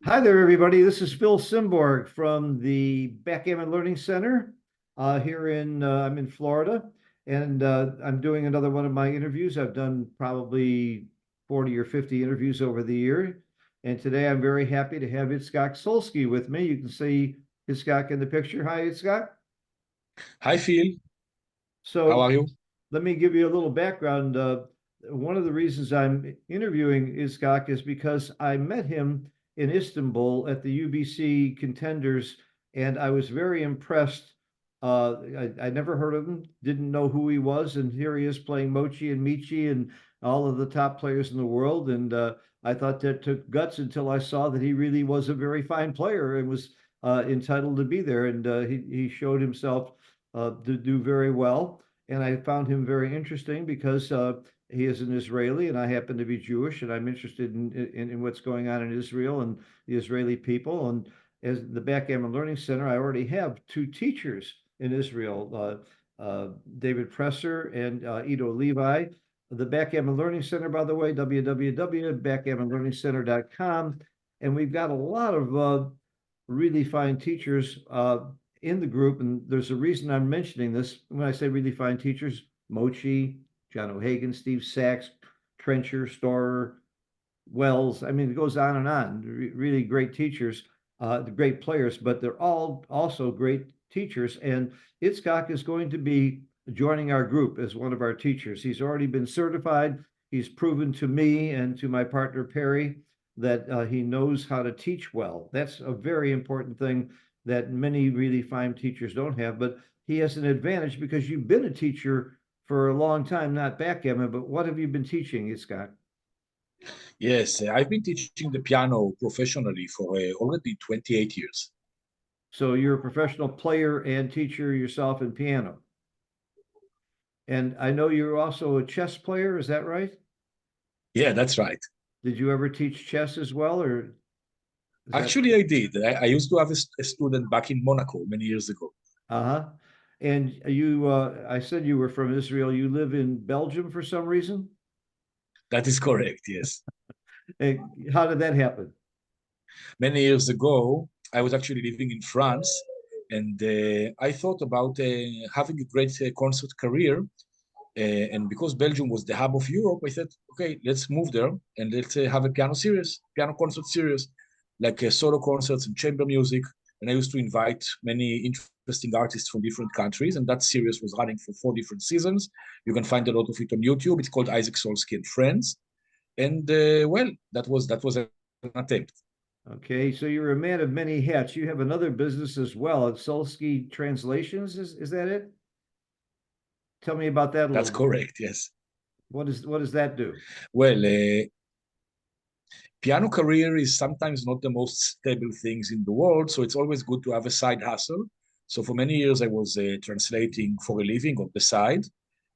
Hi there, everybody. This is Phil Simborg from the Backgammon Learning Center I'm in Florida, and I'm doing another one of my interviews. I've done probably 40 or 50 interviews over the year, and today I'm very happy to have Itzhak Solsky with me. You can see Itzhak in the picture. Hi, Itzhak. Hi, Phil. How So are you? let me give you a little background. One of the reasons I'm interviewing Itzhak is because I met him in Istanbul at the UBC contenders, and I was very impressed. I never heard of him, didn't know who he was, and here he is playing Mochi and Michi and all of the top players in the world. And I thought that took guts until I saw that he really was a very fine player and was entitled to be there. And he showed himself to do very well, and I found him very interesting because he is an Israeli, and I happen to be Jewish, and I'm interested in what's going on in Israel and the Israeli people. And as the Backgammon Learning Center, I already have two teachers in Israel, David Presser and Ido Levi. The Backgammon Learning Center, by the way, www.backgammonlearningcenter.com. And we've got a lot of really fine teachers in the group, and there's a reason I'm mentioning this. When I say really fine teachers, Mochi, John O'Hagan, Steve Sachs, Trencher, Storer, Wells. I mean, it goes on and on. Really great teachers, great players, but they're all also great teachers. And Itzhak is going to be joining our group as one of our teachers. He's already been certified. He's proven to me and to my partner Perry that he knows how to teach well. That's a very important thing that many really fine teachers don't have. But he has an advantage because you've been a teacher for a long time, not backgammon. But what have you been teaching, Itzhak? Yes, I've been teaching the piano professionally for already 28 years. So you're a professional player and teacher yourself in piano. And I know you're also a chess player. Is that right? Yeah, that's right. Did you ever teach chess as well, or is that Actually, I did. I used to have a student back in Monaco many years ago. uh-huh? And I said you were from Israel. You live in Belgium for some reason. That is correct, yes. How did that happen? Many years ago, I was actually living in France, and I thought about having a great concert career. And because Belgium was the hub of Europe, I said, okay, let's move there and let's have a piano concert series, like solo concerts and chamber music. And I used to invite many interesting artists from different countries. And that series was running for 4 different seasons. You can find a lot of it on YouTube. It's called Isaac Solsky and Friends. And well, that was an attempt. Okay, so you're a man of many hats. You have another business as well. It's Solsky Translations. Is that it? Tell me about that a That's little bit. correct. Yes. What does that do? Well, piano career is sometimes not the most stable things in the world, so it's always good to have a side hustle. So for many years, I was translating for a living on the side.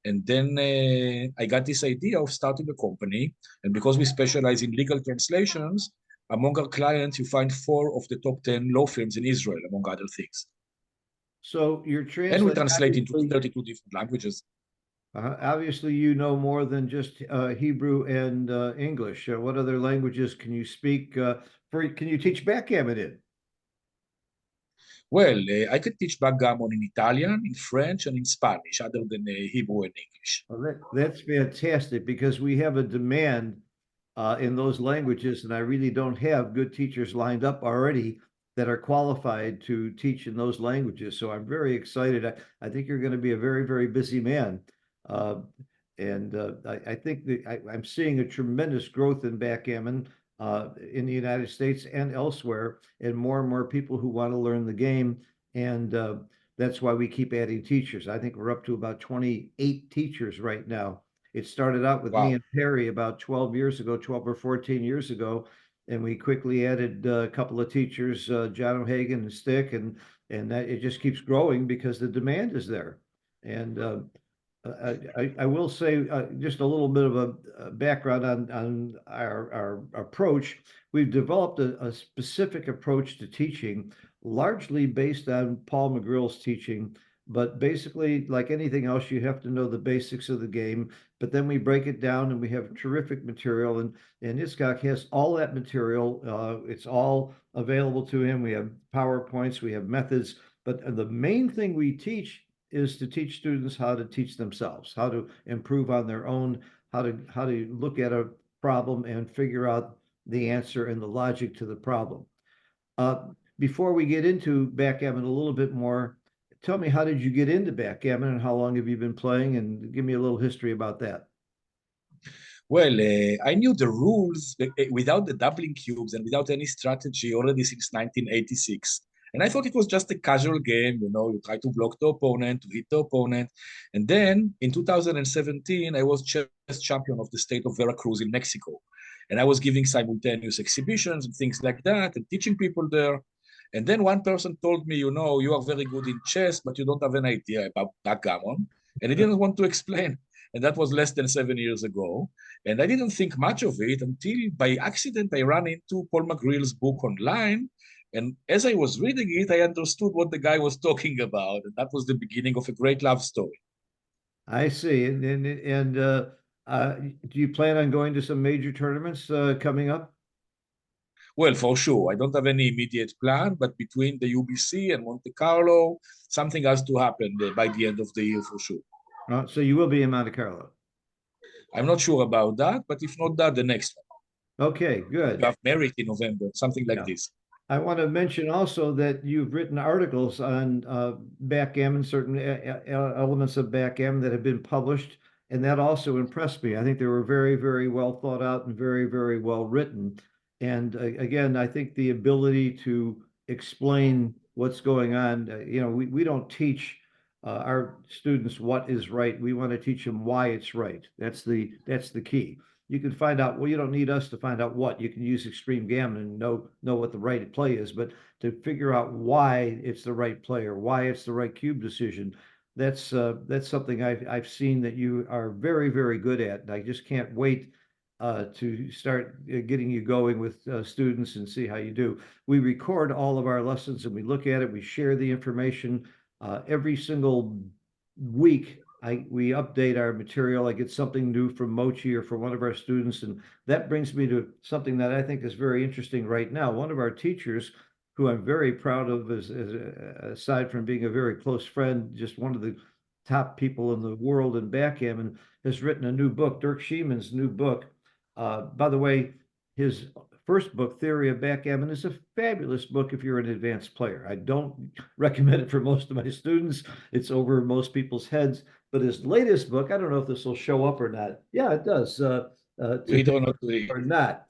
And then I got this idea of starting a company. And because we specialize in legal translations, among our clients, you find four of the top 10 law firms in Israel, among other things. So you're And we translating, translate into 32 different languages. obviously you know more than just Hebrew and English. What other languages can you speak? Can you teach backgammon in? Well, I could teach backgammon in Italian, in French, and in Spanish, other than Hebrew and English. Well, that's fantastic because we have a demand in those languages, and I really don't have good teachers lined up already that are qualified to teach in those languages. So I'm very excited. I think you're going to be a very, very busy man. Uh, and I think that I'm seeing a tremendous growth in backgammon in the United States and elsewhere, and more people who want to learn the game. And that's why we keep adding teachers. I think we're up to about 28 teachers right now. It started out with me Wow. and Perry about 12 years ago, 12 or 14 years ago, and we quickly added a couple of teachers, John O'Hagan and Stick, and that it just keeps growing because the demand is there. And I will say just a little bit of a background on our approach. We've developed a specific approach to teaching, largely based on Paul McGrill's teaching. But basically, like anything else, you have to know the basics of the game, but then we break it down and we have terrific material. And Itzhak has all that material. It's all available to him. We have PowerPoints, we have methods, but the main thing we teach is to teach students how to teach themselves, how to improve on their own, how to look at a problem and figure out the answer and the logic to the problem. Uh, Before we get into backgammon a little bit more, tell me, how did you get into backgammon and how long have you been playing? And give me a little history about that. Well, I knew the rules without the doubling cubes and without any strategy already since 1986. And I thought it was just a casual game, you try to block the opponent, to hit the opponent. And then in 2017, I was chess champion of the state of Veracruz in Mexico. And I was giving simultaneous exhibitions and things like that and teaching people there. And then one person told me, you are very good in chess, but you don't have an idea about backgammon. And he didn't want to explain. And that was less than 7 years ago. And I didn't think much of it until by accident I ran into Paul McGreal's book online. And as I was reading it, I understood what the guy was talking about. And that was the beginning of a great love story. I see. And do you plan on going to some major tournaments coming up? Well, for sure. I don't have any immediate plan, but between the UBC and Monte Carlo, something has to happen by the end of the year for sure. So you will be in Monte Carlo. I'm not sure about that, but if not that, the next one. Okay, good. You have merit in November, something like Yeah. this. I want to mention also that you've written articles on backgammon, certain elements of backgammon that have been published, and that also impressed me. I think they were very, very well thought out and very, very well written. And again, I think the ability to explain what's going on, we don't teach our students what is right. We want to teach them why it's right. That's the key. You can find out, well, you don't need us to find out what. You can use extreme gammon and know what the right play is, but to figure out why it's the right play or why it's the right cube decision, that's something I've seen that you are very, very good at. And I just can't wait to start getting you going with students and see how you do. We record all of our lessons and we look at it. We share the information every single week. We update our material. I get something new from Mochi or from one of our students, and that brings me to something that I think is very interesting right now. One of our teachers, who I'm very proud of, aside from being a very close friend, just one of the top people in the world in backgammon, has written a new book, Dirk Schieman's new book. By the way, his first book, Theory of Backgammon, is a fabulous book if you're an advanced player. I don't recommend it for most of my students. It's over most people's heads. But his latest book, I don't know if this will show up or not. Yeah, it does. We don't know to Or not.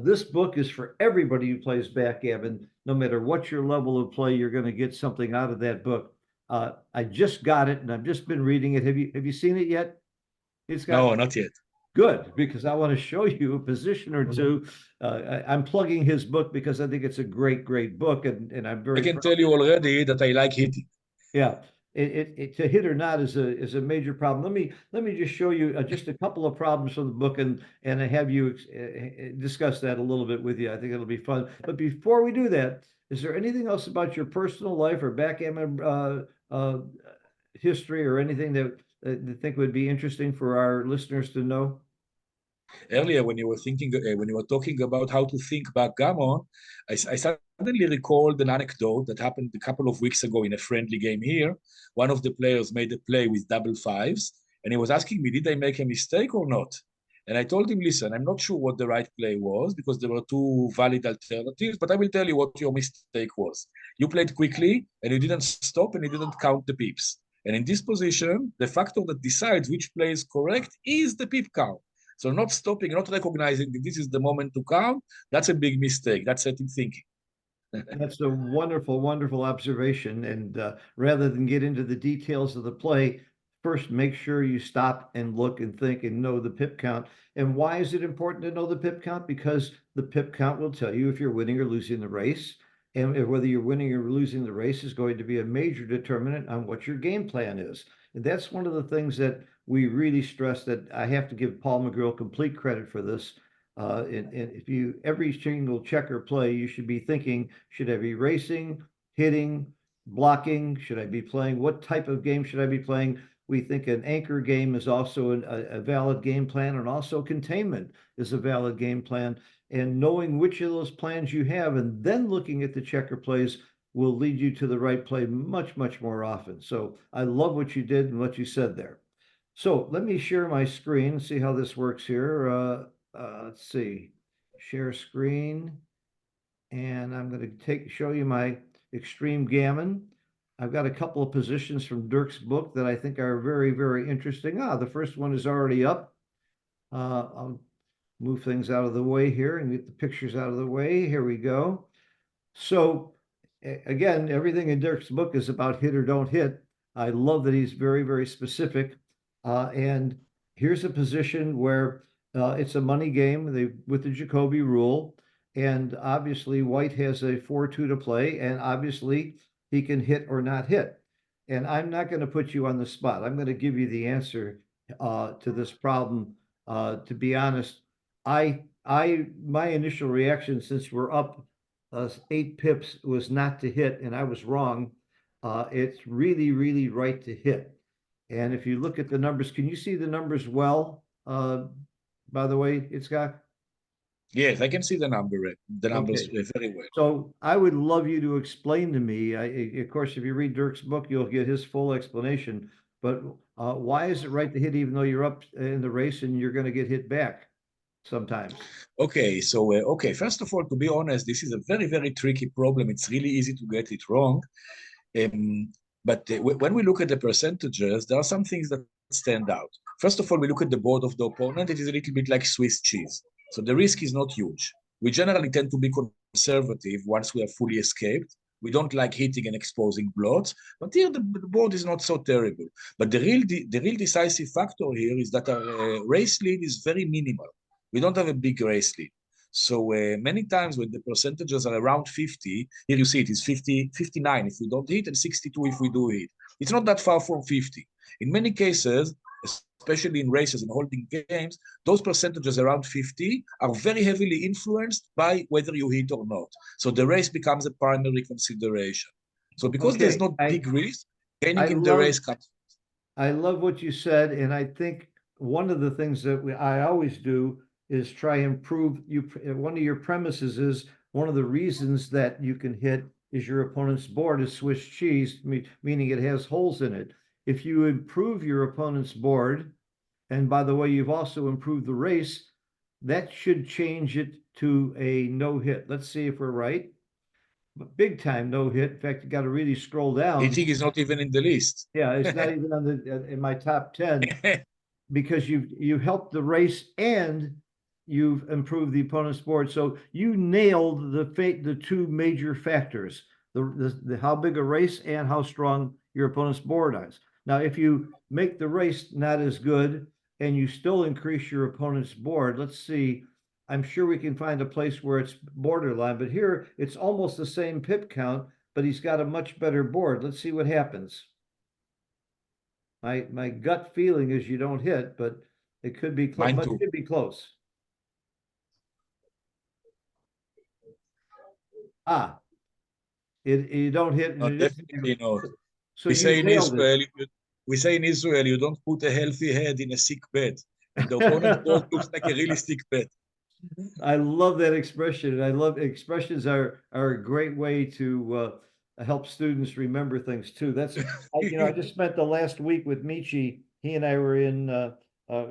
This book is for everybody who plays backgammon. No matter what your level of play, you're going to get something out of that book. I just got it, and I've just been reading it. Have you seen it yet? It's got No, not yet. good, because I want to show you a position or two. I'm plugging his book because I think it's a great, great book, and I'm I very can proud. tell you already that I like hitting. Yeah, it to hit or not is a major problem. Let me just show you just a couple of problems from the book and have you discuss that a little bit with you. I think it'll be fun. But before we do that, is there anything else about your personal life or backgammon history or anything that you think would be interesting for our listeners to know? Earlier, when you were talking about how to think backgammon, I suddenly recalled an anecdote that happened a couple of weeks ago in a friendly game here. One of the players made a play with double fives, and he was asking me, did I make a mistake or not? And I told him, listen, I'm not sure what the right play was because there were two valid alternatives, but I will tell you what your mistake was. You played quickly, and you didn't stop, and you didn't count the pips. And in this position, the factor that decides which play is correct is the pip count. So not stopping, not recognizing that this is the moment to count, that's a big mistake. That's setting thinking. That's a wonderful, wonderful observation. And rather than get into the details of the play, first make sure you stop and look and think and know the pip count. And why is it important to know the pip count? Because the pip count will tell you if you're winning or losing the race. And whether you're winning or losing the race is going to be a major determinant on what your game plan is. And that's one of the things that we really stress, that I have to give Paul McGreal complete credit for this. And if you every single checker play, you should be thinking, should I be racing, hitting, blocking? Should I be playing? What type of game should I be playing? We think an anchor game is also a valid game plan, and also containment is a valid game plan. And knowing which of those plans you have and then looking at the checker plays will lead you to the right play much, much more often. So I love what you did and what you said there. So let me share my screen, see how this works here. Let's see, share screen. And I'm going to show you my extreme gammon. I've got a couple of positions from Dirk's book that I think are very, very interesting. The first one is already up. I'll move things out of the way here and get the pictures out of the way. Here we go. So again, everything in Dirk's book is about hit or don't hit. I love that he's very, very specific. And here's a position where it's a money game with the Jacoby rule. And obviously, White has a 4-2 to play, and obviously, he can hit or not hit. And I'm not going to put you on the spot. I'm going to give you the answer to this problem. To be honest, my initial reaction, since we're up 8 pips, was not to hit, and I was wrong. It's really, really right to hit. And if you look at the numbers, can you see the numbers well? By the way, Itzhak? Yes, I can see the numbers Okay. very well. So I would love you to explain to me. Of course, if you read Dirk's book, you'll get his full explanation. But why is it right to hit even though you're up in the race and you're going to get hit back sometimes? Okay, so first of all, to be honest, this is a very, very tricky problem. It's really easy to get it wrong. But when we look at the percentages, there are some things that stand out. First of all, we look at the board of the opponent. It is a little bit like Swiss cheese. So the risk is not huge. We generally tend to be conservative once we have fully escaped. We don't like hitting and exposing blots, but here the board is not so terrible. But the real decisive factor here is that our race lead is very minimal. We don't have a big race lead. So many times when the percentages are around 50, here you see it is 50, 59 if we don't hit and 62 if we do hit. It's not that far from 50. In many cases, especially in races and holding games, those percentages around 50 are very heavily influenced by whether you hit or not. So the race becomes a primary consideration. So because there's Okay, not big risk, gaining I in the love race comes. I love what you said, and I think one of the things that I always do is try and prove you. One of your premises is one of the reasons that you can hit is your opponent's board is Swiss cheese, meaning it has holes in it. If you improve your opponent's board, and by the way, you've also improved the race, that should change it to a no hit. Let's see if we're right. But big time no hit. In fact, you got to really scroll down. Hitting is not even in the list. Yeah, it's not even on in my top 10 because you've helped the race and you've improved the opponent's board. So you nailed the two major factors: the how big a race and how strong your opponent's board is. Now, if you make the race not as good and you still increase your opponent's board, let's see. I'm sure we can find a place where it's borderline, but here it's almost the same pip count, but he's got a much better board. Let's see what happens. My gut feeling is you don't hit, but it could be close. Mine But it too. could be close. Ah, you don't hit. No, definitely not. So We you say in nailed it. Israel, you don't put a healthy head in a sick bed. And the opponent's board looks like a really sick bed. I love that expression. I love expressions are a great way to help students remember things too. I just spent the last week with Michi. He and I were in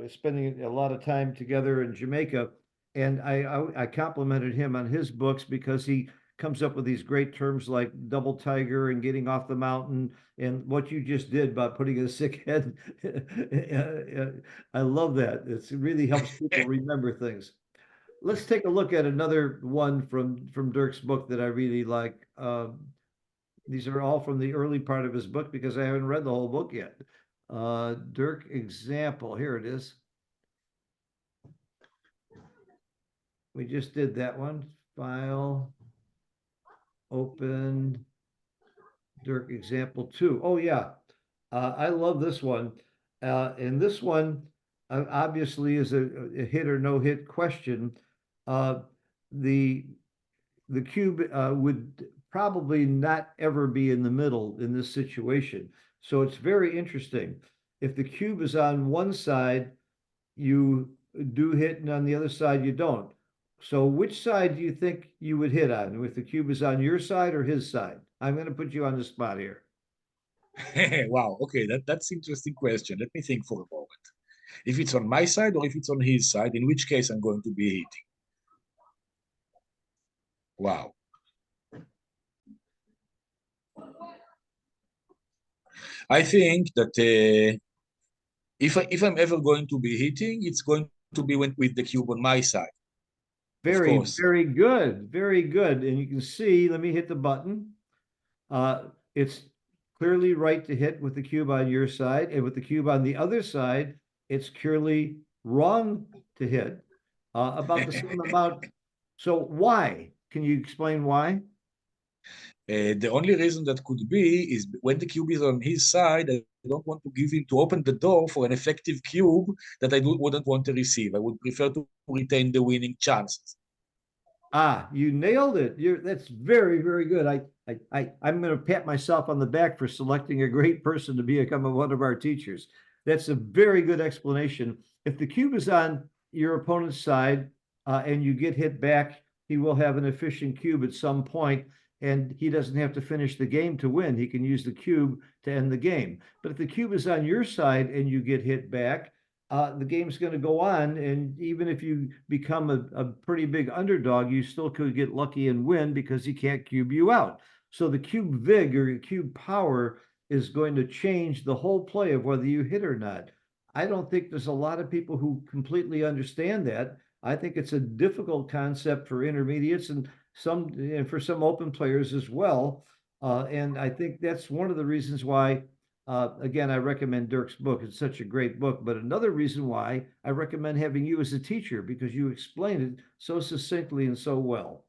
spending a lot of time together in Jamaica, and I complimented him on his books because he comes up with these great terms like double tiger and getting off the mountain and what you just did by putting a sick head. I love that. It really helps people remember things. Let's take a look at another one from Dirk's book that I really like. These are all from the early part of his book because I haven't read the whole book yet. Dirk example, here it is. We just did that one. File, open, Dirk example 2. Oh yeah, I love this one. And this one obviously is a hit or no hit question. Uh, the the cube would probably not ever be in the middle in this situation. So it's very interesting. If the cube is on one side, you do hit, and on the other side, you don't. So which side do you think you would hit on? If the cube is on your side or his side? I'm going to put you on the spot here. Wow. Okay, that's interesting question. Let me think for a moment. If it's on my side or if it's on his side, in which case I'm going to be hitting. Wow. I think that if I'm ever going to be hitting, it's going to be with the cube on my side, of Very, course. very good. Very good. And you can see, let me hit the button. It's clearly right to hit with the cube on your side, and with the cube on the other side, it's clearly wrong to hit. About the same amount. So why? Can you explain why? The only reason that could be is when the cube is on his side, I don't want to give him to open the door for an effective cube that wouldn't want to receive. I would prefer to retain the winning chances. Ah, you nailed it. That's very, very good. I'm going to pat myself on the back for selecting a great person to become one of our teachers. That's a very good explanation. If the cube is on your opponent's side and you get hit back, he will have an efficient cube at some point, and he doesn't have to finish the game to win. He can use the cube to end the game. But if the cube is on your side and you get hit back, the game's going to go on. And even if you become a pretty big underdog, you still could get lucky and win because he can't cube you out. So the cube vig or cube power is going to change the whole play of whether you hit or not. I don't think there's a lot of people who completely understand that. I think it's a difficult concept for intermediates and for some open players as well. And I think that's one of the reasons why again, I recommend Dirk's book. It's such a great book. But another reason why I recommend having you as a teacher, because you explain it so succinctly and so well.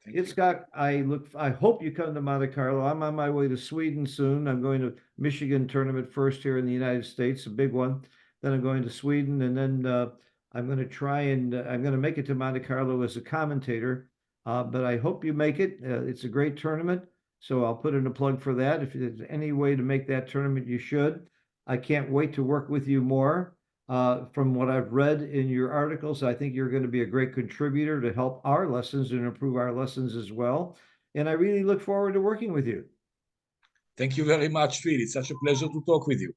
Itzhak, I hope you come to Monte Carlo. I'm on my way to Sweden soon. I'm going to Michigan tournament first here in the United States, a big one. Then I'm going to Sweden, and then I'm going to try and I'm going to make it to Monte Carlo as a commentator. But I hope you make it. It's a great tournament. So I'll put in a plug for that. If there's any way to make that tournament, you should. I can't wait to work with you more. From what I've read in your articles, I think you're going to be a great contributor to help our lessons and improve our lessons as well. And I really look forward to working with you. Thank you very much, Phil. It's such a pleasure to talk with you.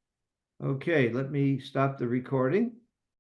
Okay, let me stop the recording.